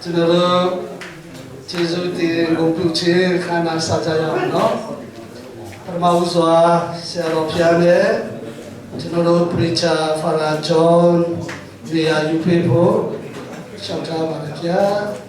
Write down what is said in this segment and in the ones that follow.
ကျွန်တော်တို့ကျေးဇူးတင်ဂုဏ်ပြုခြင်းခန္ဓာစားကြရအောင်နော်ပထမဦးစွာဆရာတော်ဖျားနဲ့ကျွန်တော်တို့ပရိချာဖာရာဂျွန်နေရာယူဖေးဖို့ရှောက်ထားပါဗျာတ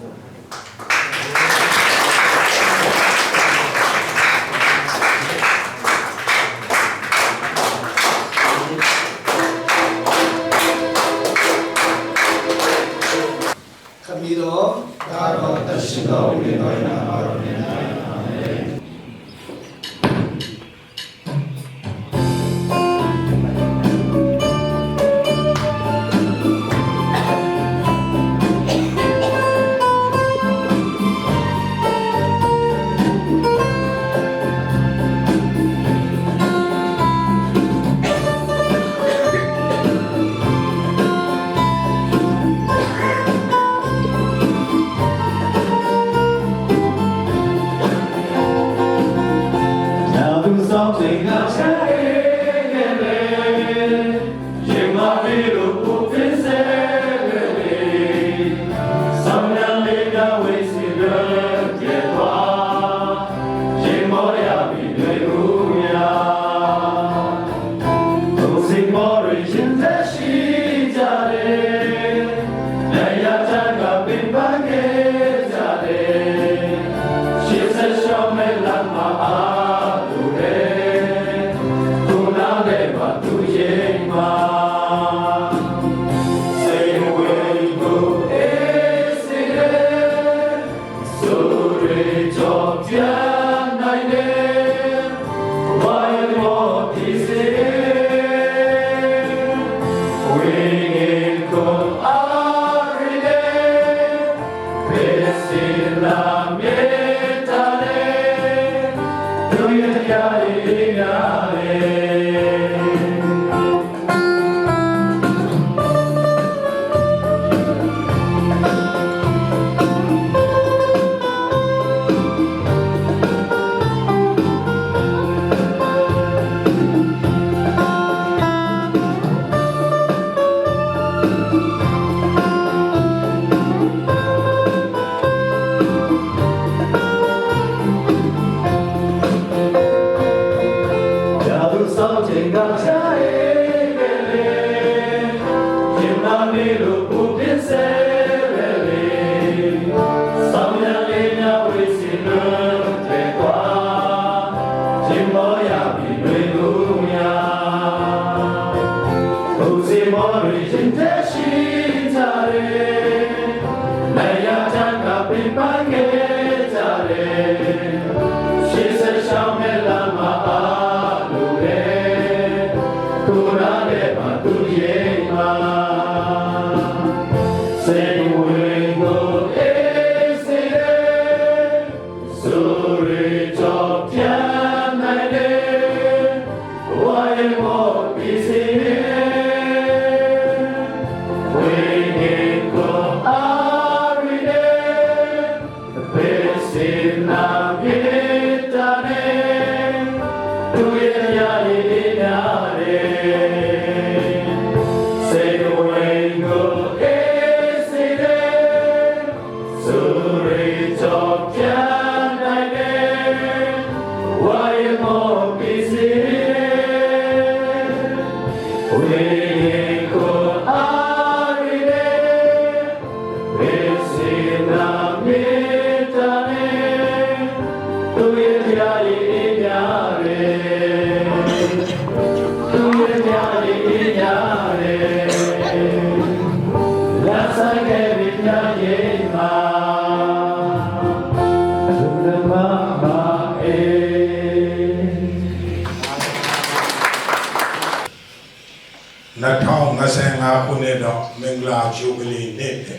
25ခုနှစ်တော့မင်္ဂလာဂျူဘလီနေ့ပဲ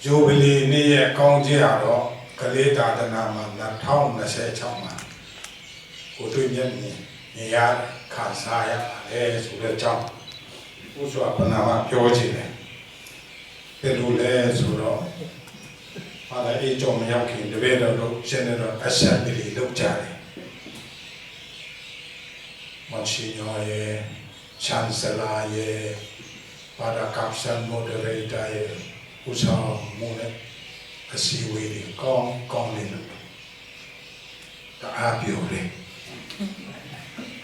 ဂျူဘလီနေ့ရဲ့ကောင်းခြင်းအတော့ကလေးသာသနာမှာ2026မှာကိုတွေ့မြတ်နေရခါစားရပါတယ်ဆိုတဲ့အကြောင်းဘုရားပနာမပြောချင်တယ်ဘယ်လိုလဲဆိုတော့ဟာလည်းအေးကြောင့်မရောက်ခင်တပည့်တော်တို့ရှင်းတော့အဆက်တွေလုပ်ကြတယ်မရှိရောရဲ့ချန်ဆလာရဲ့ပါဒကပ်ဆန်မိုဒရေတာရဲ့ဦးဆောင်မှုနဲ့အစီအဝေးတွေကောင်းနေလို့တအားပြောတယ်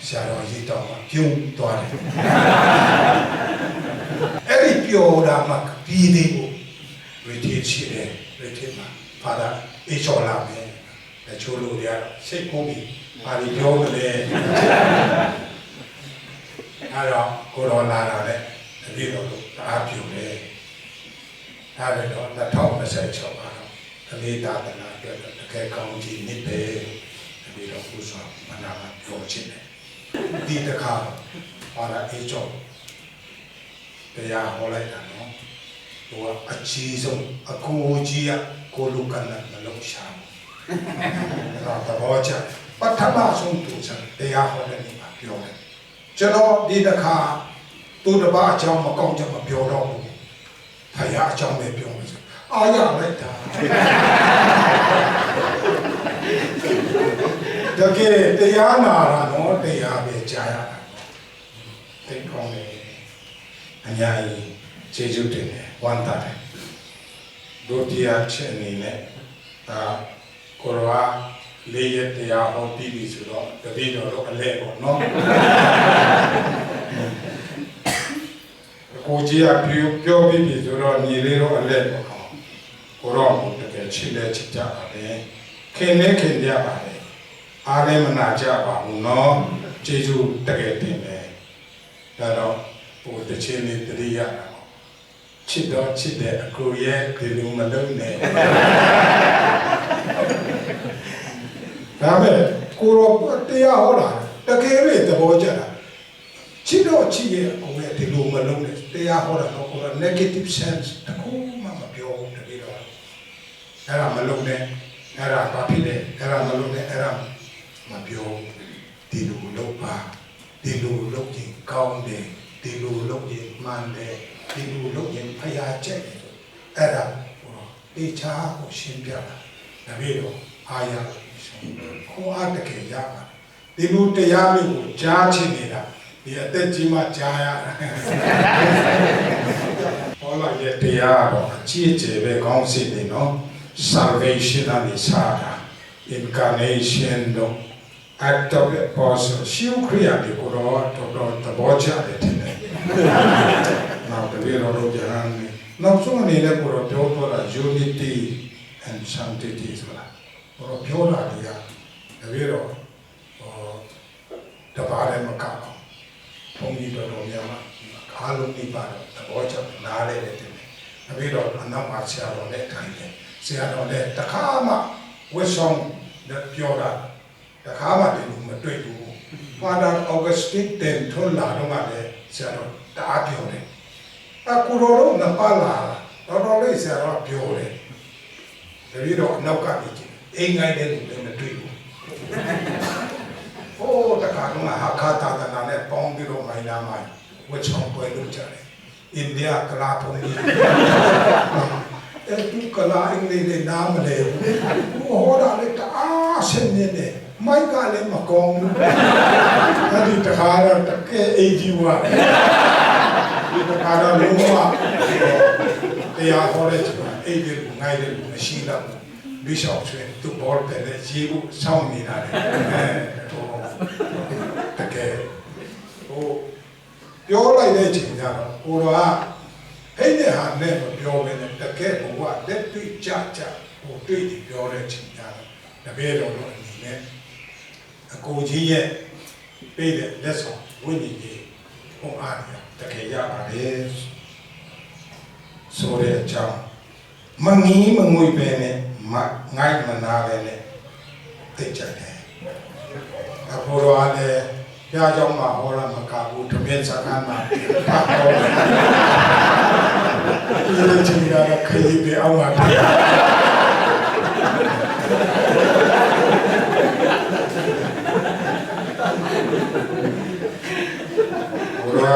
ဆရာတော်ကြီးတော့ပြုံးသွားတယ်အဲ့ဒီပြောတာမှပြီးသေးဘူးဝိသေချီတယ်ဝိသေမှာပါဒအေးချော်လာမယ်တချို့လူတွေကစိတ်ကိုပြီးပါရီပြောမလဲအဲ့တော့ကိုတော်လာတာနဲ့တပည့်တော်တို့တအားပြုံးတယ်အဲ့တော့2026ပါတော့ကလေးသာသနာအတွက်တကယ်ကောင်းကြီးနှစ်ပဲတပည့်တော်ဘုရားမနာမပြောချင်တယ်ဒီတခါပါရအေးကျော်တရားဟောလိုက်တာနော်သူကအကြီးဆုံးအကိုကြီးကကိုလူကနမလုံးရှာဒါတော့ချပထမဆုံးသူစတရားဟောတဲ့နေ့မှာပြောတယ်ကျွန်တော်ဒီတခါသူတစ်ပါးအကြောင်းမကောင်းချက်မပြောတော့ဘူးဖယားအကြောင်းပဲပြောမယ်အားရလိုက်တာတကယ်တရားနာတာနော်တရားပဲကြားရတာသိကောင်းတယ်အများကြီးကျေးဇူးတင်တယ်ဝမ်းသာတယ်ဒုတိယချက်အနေနဲ့ဒါကိုရောလေးရတရားဟောပြီးပြီဆိုတော့တတိတော်တော့အလဲပေါ့နော်ကိုကြီးကပြောပြီးပြီဆိုတော့ညီလေးတော့အလဲပေါ့ကိုရောတကယ်ချစ်လဲချစ်ကြပါလေခင်နဲ့ခင်ကြပါလေအားလည်းမနာကြပါဘူးနော်ကျေးဇူးတကယ်တင်တယ်ဒါတော့ဟိုတစ်ချင်းလေးတတိယချစ်တော့ချစ်တဲ့အကိုရဲ့ဒီလိုမလုံးနဲ့ဒါပဲကိုရောတရားဟောတာတကယ်ပဲသဘောကျတာချစ်တော့ချစ်ရဲ့အကိုရဲ့ဒီလိုမလုံးနဲ့တရားဟောတာတော့ကိုရော negative sense တခုမှမပြောဘူးတကယ်တော့အဲ့ဒါမလုံးနဲ့အဲ့ဒါဘာဖြစ်လဲအဲ့ဒါမလုံးနဲ့အဲ့ဒါမပြောဒီလိုလုပ်ပါဒီလိုလုပ်ရင်ကောင်းတယ်ဒီလိုလုပ်ရင်မှန်တယ်ဒီလိုလုပ်ရင်ဖျားချက်တယ်အဲ့ဒါဟိုတေချာကိုရှင်းပြတာဒါပေတော့အားရခေါ်အားတကယ်ရပါဒီလိုတရားမျိုးကိုကြားချင်နေတာဒီအသက်ကြီးမှကြားရတာဟောလာရဲ့တရားတော့အကြည့်အကျယ်ပဲကောင်းစီတယ်နော် salvation အနေစားတာ incarnation တော့act of the apostle ရှုခရိယာဒီကိုတော့တော်သဘောကျတယ်တဲ့နောက်တပည့်တော်တို့ကြမ်းနောက်ဆုံးအနေနဲ့ကိုတော့ပြောတော့တာ unity and sanctity ဆိုတာကိုတော့ပြောတာဒီကတပည့်တော်တပါးလည်းမကောက်အောင်ဘုန်းကြီးတော်များမှာအားလုံးဒီပါတော့သဘောကျနားလဲတယ်တပည့်တော်အနောက်မှာဆရာတော်နဲ့ထိုင်တယ်ဆရာတော်လည်းတခါမှဝတ်ဆောင်နဲ့ပြောတာတခါမှဒီလိုမတွေ့ဘူး။ Father Augustine တင်ထွန်းလာတော့မှလည်းဆရာတော်တအားပြောတယ်။အခုတော့နပါလာတော်လေးဆရာတော်ပြောတယ်။တပည့်တော်အနောက်ကနေကြည့်အိမ်ငိုင်းတဲ့လူလည်းမတွေ့ဘူး။ဟိုတခါတော့ဟာခါတာတနာနဲ့ပေါင်းပြီးတော့မိုင်းလာမှဝတ်ချောင်းပွဲလုပ်ကြတယ်။အိန္ဒိယကလာပုံကြီးအဲ့ဒီကလာအင်္ဂလိပ်နဲ့နားမလဲဘူး။ဟောတာလေတအားဆင်းနေတယ်။မိုက်ကလည်းမကောင်းဘူး။အဲ့ဒီတခါတော့တကယ်အေးကြီးွားဒီတခါတော့လုံးဝတရားဟောတဲ့ချိန်မှာအေးတယ်ငိုင်းတယ်မရှိတော့ဘီရှော့ဆွေသူဘော်တယ်ရေဘူးစောင်းနေတာလေတကယ်ဟိုပြောလိုက်တဲ့ချိန်ကျတော့ကိုတော်ကဟဲ့တဲ့ဟာနဲ့မပြောဘဲနဲ့တကယ်ဘဝလက်တွေ့ကြဟိုတွေ့ပြီးပြောတဲ့ချိန်ကျတော့တပည့်တော်တို့အနေနဲ့အကိုကြီးရဲ့ပေးတဲ့လက်ဆောင်ဝိညာဉ်ကြီးဟောအားရတကယ်ရပါတယ်ဆိုတဲ့အကြောင်းမငီးမငွေပဲနဲ့ငိုက်မနာပဲနဲ့သိကြတယ်အဖိုးတော်လည်း ရာကြောင့်မှာဟောရမကဘူးတမင်စကားမှာတာဟောဒီချင်းရတာခရီးပြအောင်ပါဘုရာ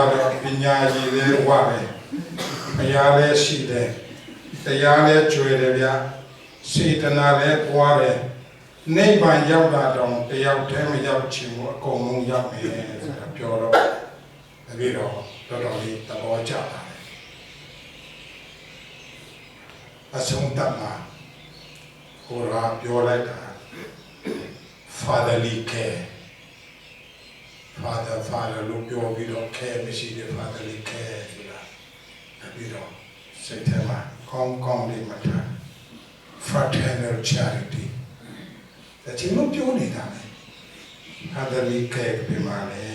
းတော်ပညာရည်လေးဝတယ်ဘုရားလည်းရှိတယ်တရားလည်းကျွေတယ်ဗျာစေတနာလည်းပွားတယ်နိဗ္ဗာန်ရောက်တာတော့တယောက်တည်းမရောက်ချင်ဘူးအကုန်လုံးရောက်မယ်ဆိုတာပြောတော့တကယ်တော့တော်တော်လေးသဘောကျပါတယ်အဆုံးသတ်မှာဟိုရာပြောလိုက်တာ fatherly care father လို့ပြောပြီးတော့ care မရှိတဲ့ fatherly care ဆိုတာပြီးတော့စိတ်ထဲမှာကောင်းလေးမှထား fraternal charity ဒါချင်းလို့ပြောနေတာလေ fatherly care ပြမှာလေ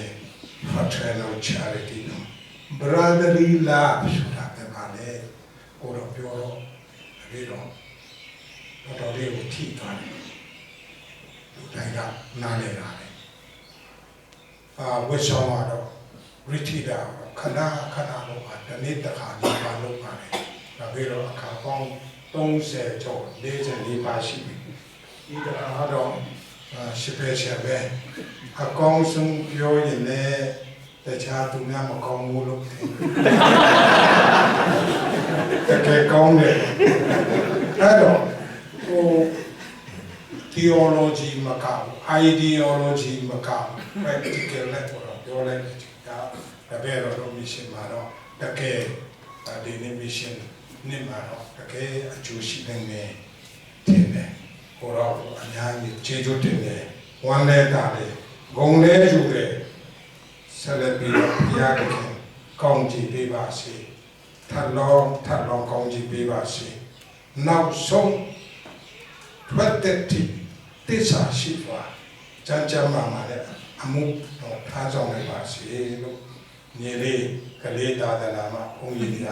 fraternal charity လို့ brotherly love ဆိုတာပြမှာလေကိုတော့ပြောတော့ပြီးတော့တော်လေးကိုထိသွားတယ်လူတိုင်းကနားလည်တာလေဝတ်ဆောင်တော့ retreat ခဏလို့ပါတနေ့တစ်ခါဒီပါလုပ်ပါတယ်ဒါပြီးတော့အခါပေါင်း30ကျော်44ပါရှိပြီဒီကတော့ရှစ်ပဲအကောင်းဆုံးပြောရင်လည်းတခြားသူများမကောင်းဘူးလို့တကယ်ကောင်းတယ်အဲ့တော့ဟို theology မကောင်း ideology မကောင်း practical နဲ့ပြောလိုက်တယ်ဒါပဲတော့ mission မှာတော့တကယ်ဒီနေ့ mission နေမှာတော့တကယ်အကျိုးရှိနေတယ်တင်တယ်ဟိုတော့အများကြီးခြေကျုပ်တင်တယ်ဝမ်းလဲတာလေဂုံလဲယူတယ်ဆက်လက်ပြီးတော့ဘုရားခင်ကောင်းချီးပေးပါစေထပ်လောင်းကောင်းချီးပေးပါစေနောက်ဆုံးထွက်တဲ့တိသစ္စာရှိသွားကြမ်းမာလည်းအမှုတော့ထားဆောင်လိုက်ပါစေလို့ညီလေးကလေးသာသနာမှာဘုန်းကြီးက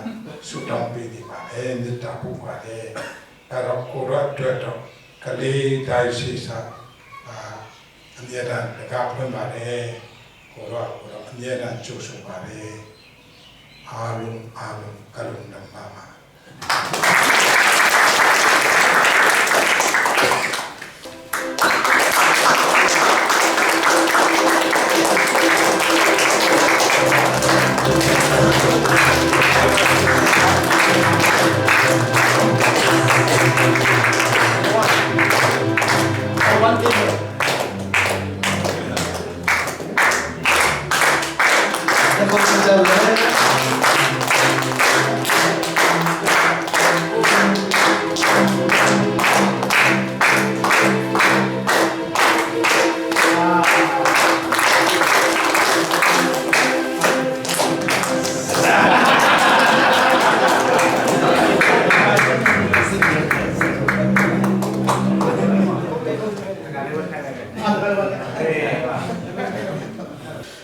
ဆုတောင်းပေးနေပါတယ်မေတ္တာပို့ပါတယ်အဲ့တော့ကိုရတ်အတွက်တော့ကလေးတိုင်းရှိစားအမြဲတမ်းတကားဖွင့်ပါတယ်ကိုရတ်အမြဲတမ်းကြိုးဆိုပါတယ်အားလုံးကလုံးဓမ္မမှာ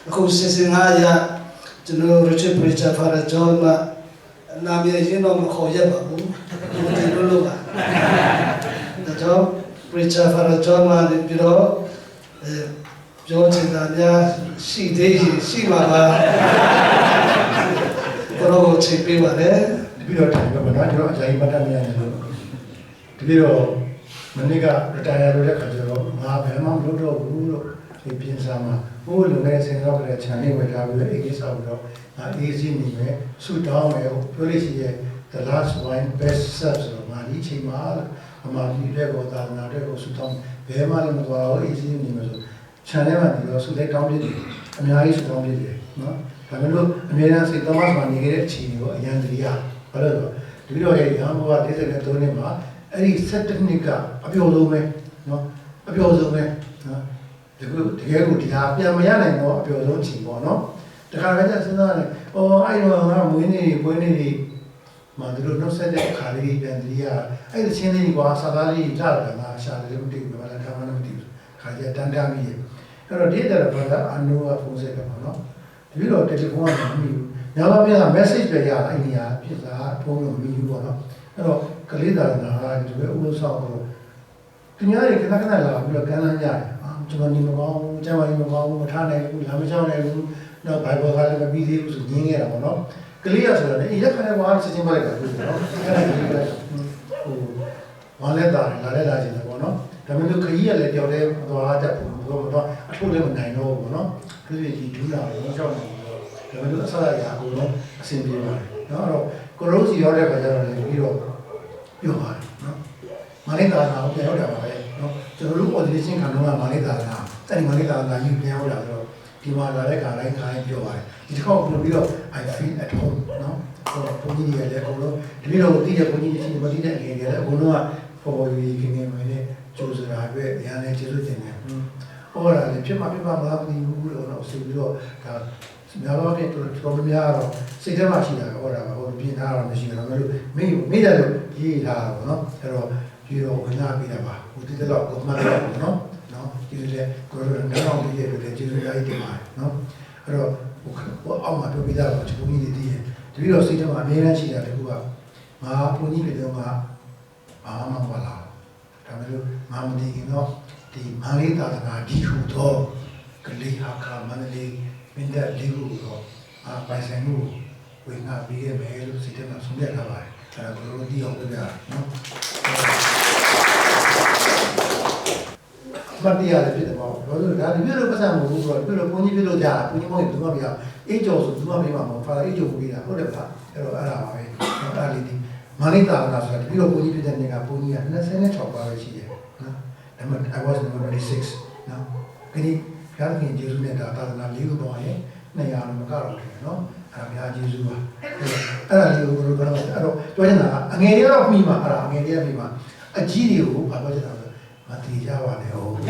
အခုစစ်စင်ဟာရကျွန်တော် Richard Preacher Father John နာမည်ရင်းတော့မခေါ်ရပါဘူးဒီလိုလုပ်ပါဒါကြောင့် Preacher Father John ကနေပြီးတော့ပြောချင်တာများရှိသေးရင်ရှိပါပါတော့ချိန်ပေးပါလေတပည့်တော်ထိုင်ပါမနော်ကျွန်တော်အကြိမ်ပတ်တတ်နေရတယ်လို့တပည့်တော်မနေ့က retire လုပ်တဲ့ခါကျတော့ငါဘယ်မှမလုပ်တော့ဘူးလို့ဒီပြင်စာမှာဘိုးလူငယ်စင်တော့လည်းခြံလေးဝယ်ထားပြီးတော့အေးကြီးဆောက်ပြီးတော့အေးကြီးနေမယ်ဆူတောင်းမယ်ပြောလို့ရှိရဲ့ the last wine best serve ဆိုတော့ငါဒီချိန်မှာအမှဒီတဲ့ကိုသာနာတဲ့ကိုဆူတောင်းဘယ်မှလည်းမသွားဘူးအေးကြီးနေမယ်ဆိုခြံထဲမှာဒီတော့ဆူတဲ့တောင်းပြတယ်အများကြီးဆူတောင်းပြတယ်နော်ဒါပေမဲ့လို့အများအားစိတ်သမတ်မှာနေခဲ့တဲ့အချိန်ကိုအရန်တည်းရဘာလို့လဲတပည့်တော်ရဲ့ရဟန်းဘုရား43နှစ်မှာအဲ့ဒီ17နှစ်ကအပျော်ဆုံးပဲနော်အပျော်ဆုံးပဲနော်တကယ်ကိုဒီဟာပြန်မရနိုင်တော့အပျော်ဆုံးချိန်ပေါ့နော်တခါလည်းစဉ်းစားတယ်အော်အဲ့တော့ငါမွေးနေ့ပွဲနေ့တွေမှာသူတို့နှုတ်ဆက်တဲ့အခါလေးပြန်တည်းရအဲ့ဒီချင်းလေးကွာစာသားလေးကြားတယ်ငါရှာတယ်မသိဘူးဘာလဲဒါမှမသိဘူးခါကျတန်းတမ်းမိရဲ့အဲ့တော့ဒီတဲ့ဘာသာအနိုးကဖုန်းဆက်တယ်ပေါ့နော်တပည့်တော်တယ်လီဖုန်းကမမိဘူးညောင်ပြတာ message ပဲရအဲ့ဒီဟာဖြစ်တာဖုန်းတော့မမိဘူးပေါ့နော်အဲ့တော့ကလေးသာနာကဒီလိုဥလို့ဆောက်တော့သူများတွေခဏခဏလာပြီးတော့ကမ်းလှမ်းကြတယ်အာ ကျွန်တော်နေမကောင်းဘူးကျမကြီးမကောင်းဘူးမထားနိုင်ဘူးလာမချောင်းနိုင်ဘူးတော့ဘိုင်ဘယ်ကလည်းမပြီးသေးဘူးဆိုညင်းခဲ့တာပေါ့နော်ကလေးရဆိုတော့အေးရက်ခနဲ့ဘာမှစစ်ချင်းမလိုက်တာဘူးနော်အဲ့ဒါကြီးကဟိုဝမ်းလက်တာလာလက်လာခြင်းပေါ့နော်ဒါပေမဲ့ခကြီးရလည်းကြောက်တဲ့သွားတတ်ဘူးတော့အထုတ်လည်းမနိုင်တော့ဘူးနော်သူဒီဒူးလာတော့ကြောက်နေတော့ဒါပေမဲ့အစားရအကုန်လုံးအဆင်ပြေပါတယ်နော်အဲ့တော့ကိုရိုးစီရောက်တဲ့ခါကျတော့လည်းပြီးတော့ပြောပါတယ်နော်မလေးသာနာကိုပြန်ရောက်တာပါပဲနော်ကျွန်တော်တို့ audition ခံတော့မလေးသာနာအဲ့ဒီမလေးသာနာယူပြန်ရောက်လာတော့ဒီမှာလာတဲ့ခါတိုင်းခိုင်းပြောပါတယ်ဒီတစ်ခေါက်ပြန်ပြီးတော့ I feel at home နော်ဟိုဘုန်းကြီးတွေလည်းအကုန်လုံးတပည့်တော်တီးတဲ့ဘုန်းကြီးတွေရှိမတီးတဲ့ငယ်တွေလည်းအကုန်လုံးကပေါ်ပေါ်ကြီးခင်ခင်ဝင်နေကျိုးစရာအတွက်အများနဲ့ကျေးဇူးတင်တယ်ဟောတာလည်းဖြစ်မှမလားမသိဘူးလို့တော့ဆိုပြီးတော့ဒါများတော့တဲ့တော်တော်များတော့စိတ်ထဲမှာရှိတာဟောတာပါဟိုပြင်ထားတာမရှိဘူးဒါပေမဲ့မိတယ်လို့ရေးထားတာပေါ့နော်အဲ့တော့ပြီးတော့ဝင်လာပြီးတာပါဟိုတိတော့ကိုမှတ်တော့နော်ဒီလေကိုရိုနာနောက်ပြီးရတဲ့ကျေးဇူးများကြီးတင်ပါတယ်နော်အဲ့တော့ဟိုအောက်မှာပြောပြတာတော့ဒီဘုန်းကြီးတွေတည်တယ်တပည့်တော်စိတ်ထဲမှာအမြဲတမ်းရှိတာတကူကငါဘုန်းကြီးတွေတော့ကဘာမှမပါလာဒါပေမဲ့ငါမတည်ခင်တော့ဒီမန္တလေးသာသနာဒီဟုတော့ကလေးဟာခါမန္တလေးမင်းတပ်လေးခုတော့ပိုင်ဆိုင်မှုဝင်ငါပြီးရမယ်လို့စိတ်ထဲမှာဆုံးဖြတ်ထားပါတယ်အဲ့ဒါကိုတို့ဒီအောင်ပြပြနော်မတရားလည်းဖြစ်တယ်ပေါ့ဘာလို့လဲဒါဒီလိုပတ်စံမဟုတ်ဘူးဆိုတော့ပြီးတော့ဘုန်းကြီးပြလို့ကြာဘုန်းကြီးမဟုတ်ဘူးသူကပြအေးကျော်ဆိုသူကပြမှာမဟုတ်ဖာအေးကျော်ကိုပြတာဟုတ်တယ်ဗျာအဲ့တော့အဲ့ဒါပါပဲအဲ့ဒါလေးဒီမန္တလေးသာသနာဆိုတာပြီးတော့ဘုန်းကြီးပြတဲ့နေ့ကဘုန်းကြီးက26ပါးပဲရှိတယ်နော်ဒါပေမဲ့ I was number 26နော်ခရီးကားခင်ကျေးဇူးနဲ့ဒါသာသနာလေးခုတော့ရင်200တော့မကတော့တယ်နော်အဲ့ဒါများကျေးဇူးပါအဲ့ဒါလေးကိုဘယ်လိုပြောလဲအဲ့တော့ပြောချင်တာကအငယ်တွေကတော့ပြီးမှာအဲ့ဒါအငယ်တွေကပြီးမှာအကြီးတွေကိုဘာပြောချင်တာလဲမတည်ကြပါနဲ့ဟုတ်အဲ့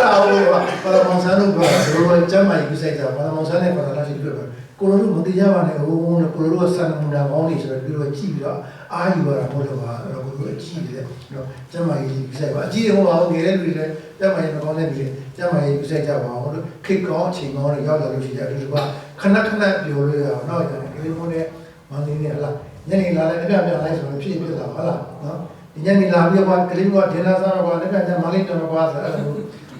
ဒါဟိုဘာလို့မောင်ဆန်းတို့ပြောတာဘယ်လိုကျမ်းမာရေးပြဆိုင်ကြဘာလို့မောင်ဆန်းနဲ့ဘာသာရှိပြောတာကိုလိုတို့မတည်ကြပါနဲ့ဟုတ်ကိုလိုတို့ဆန္ဒမူနာကောင်းနေဆိုတော့ပြီးတော့ကြည့်ပြီးတော့အာယူရတာမဟုတ်တော့ပါအဲ့တော့ကိုလိုအကြည့်တယ်နော်ကျမ်းမာရေးပြဆိုင်ပါအကြည့်ဟိုပါငယ်တဲ့လူတွေလည်းကျမ်းမာရေးမကောင်းတဲ့လူတွေကျမ်းမာရေးပြဆိုင်ကြပါအောင်လို့ခိတ်ကောင်းချိန်ကောင်းတွေရောက်လာလို့ရှိကြတယ်ဒီကခဏခဏပြောလို့ရအောင်နောက်ကျရင်ကလေးမိုးနဲ့မောင်လေးနဲ့ဟလာညနေလာလည်းအပြပြလိုက်ဆိုတော့ဖြစ်ဖြစ်လာဟုတ်လားနော်ဒီညနေလာပြီးတော့ကလေးကဒေနာစားတော့လည်းပြမလေးတော်ကွာဆိုအဲ့လို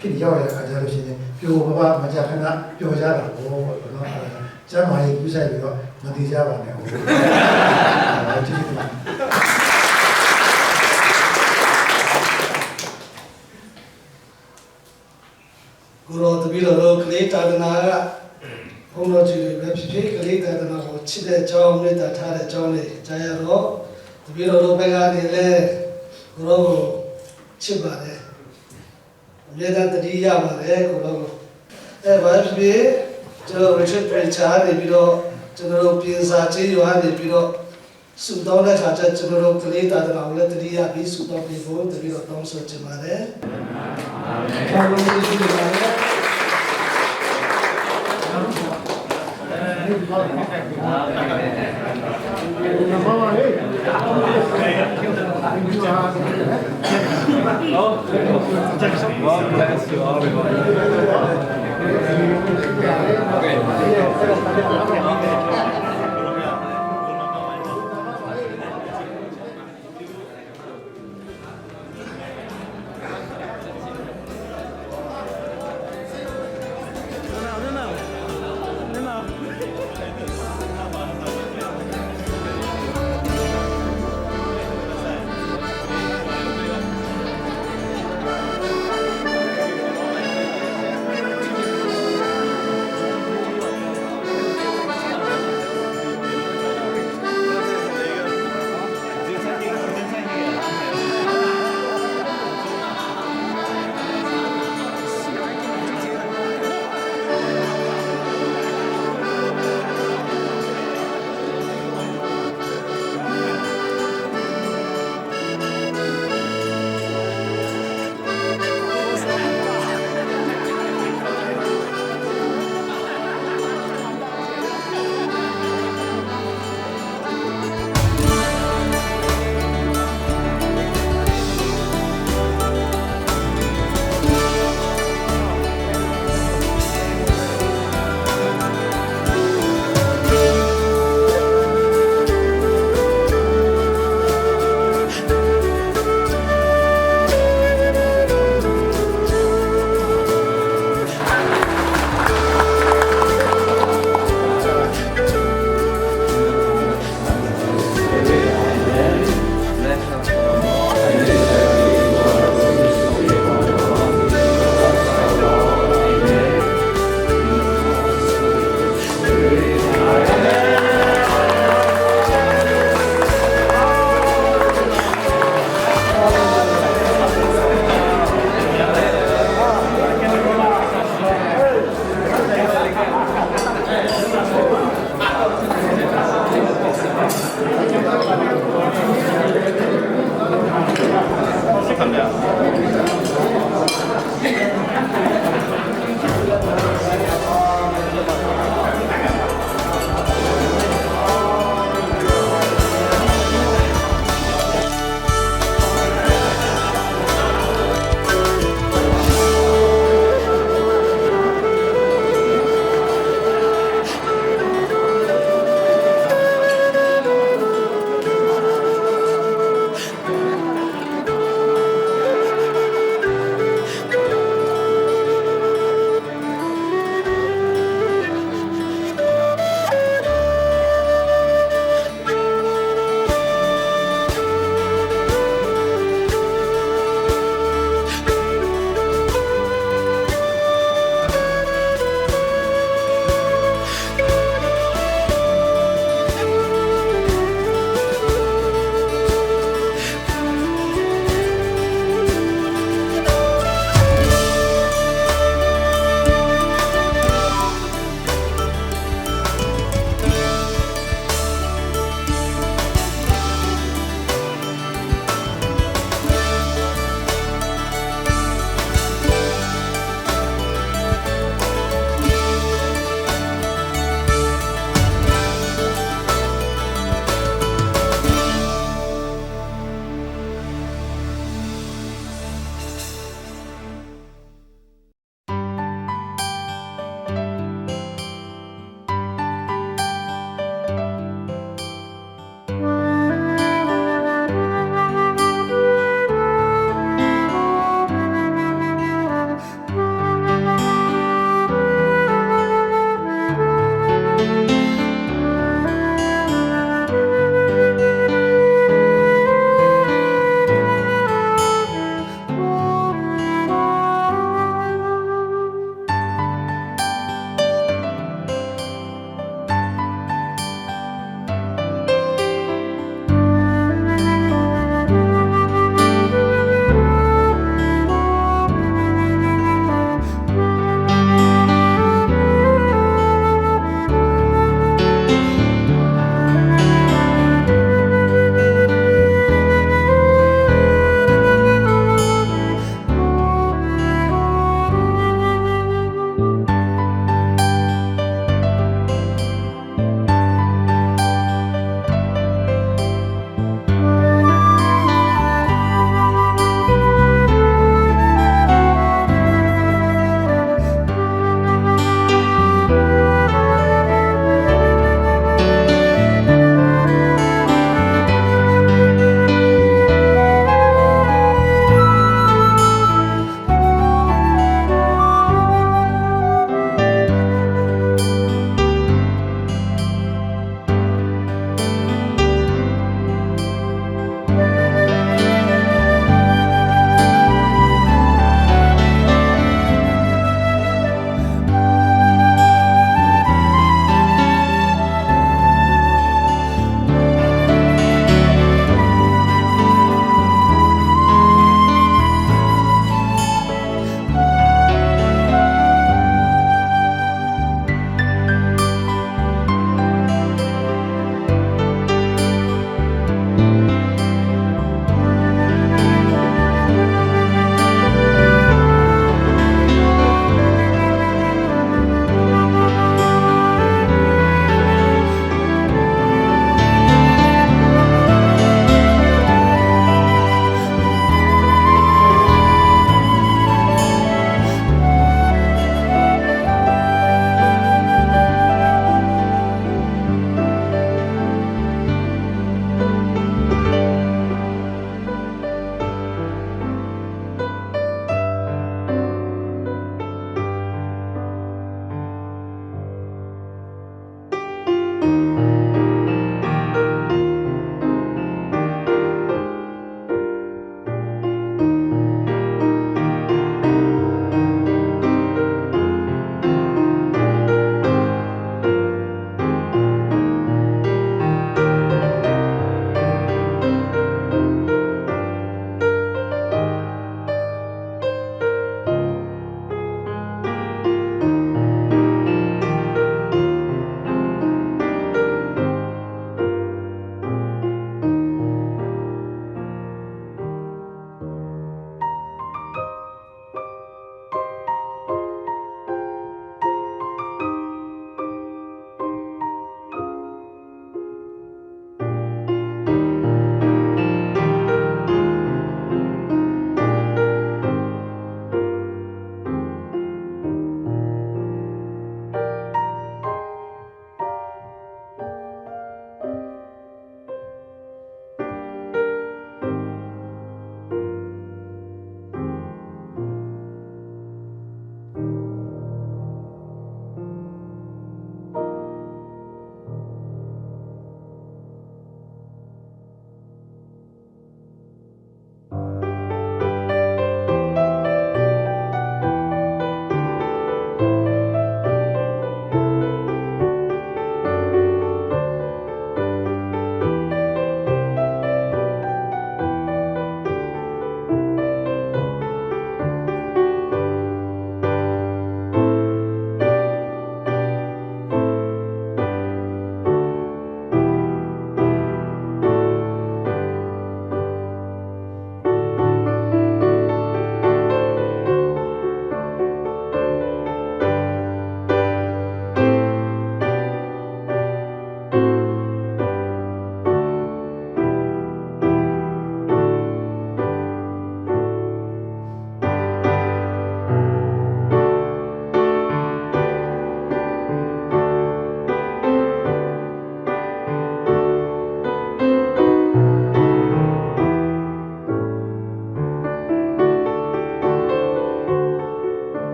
ဖြစ်ရောက်ရတဲ့အခါကျလို့ရှိရင်ပြိုပပမကြခဏပျော်ကြတာဟောနော်ကျမ်းမာရေးပြုဆိုင်ပြီးတော့မတည်ကြပါနဲ့ဟိုကျေးဇူးပါကိုရောတပည့်တော်ကလေးတာဒနာကဘုန်းတော်ကြီးတွေပဲဖြစ်ဖြစ်ကလေးတာဒနာကိုချစ်တဲ့အကြောင်းမေတ္တာထားတဲ့အကြောင်းလေးကြားရတော့တပည့်တော်တို့ဘက်ကနေလည်းကိုရောကိုချစ်ပါတယ်အမြဲတမ်းတတိယပါတယ်ကိုရောဘာဖြစ်ဖြစ်ကျွန်တော် Richard Preacher နေပြီးတော့ကျွန်တော်တို့ပြင်စာကျေးရွာနေပြီးတော့စုတောင်းတဲ့ခါကျကျွန်တော်တို့ကလေးတာဒနာကိုလည်းတတိယပြီးစုတောင်းပြီးဖို့တပည့်တော်တောင်းဆိုချင်ပါတယ်အာမင်ဘာလို့ဒီလိုလဲ ။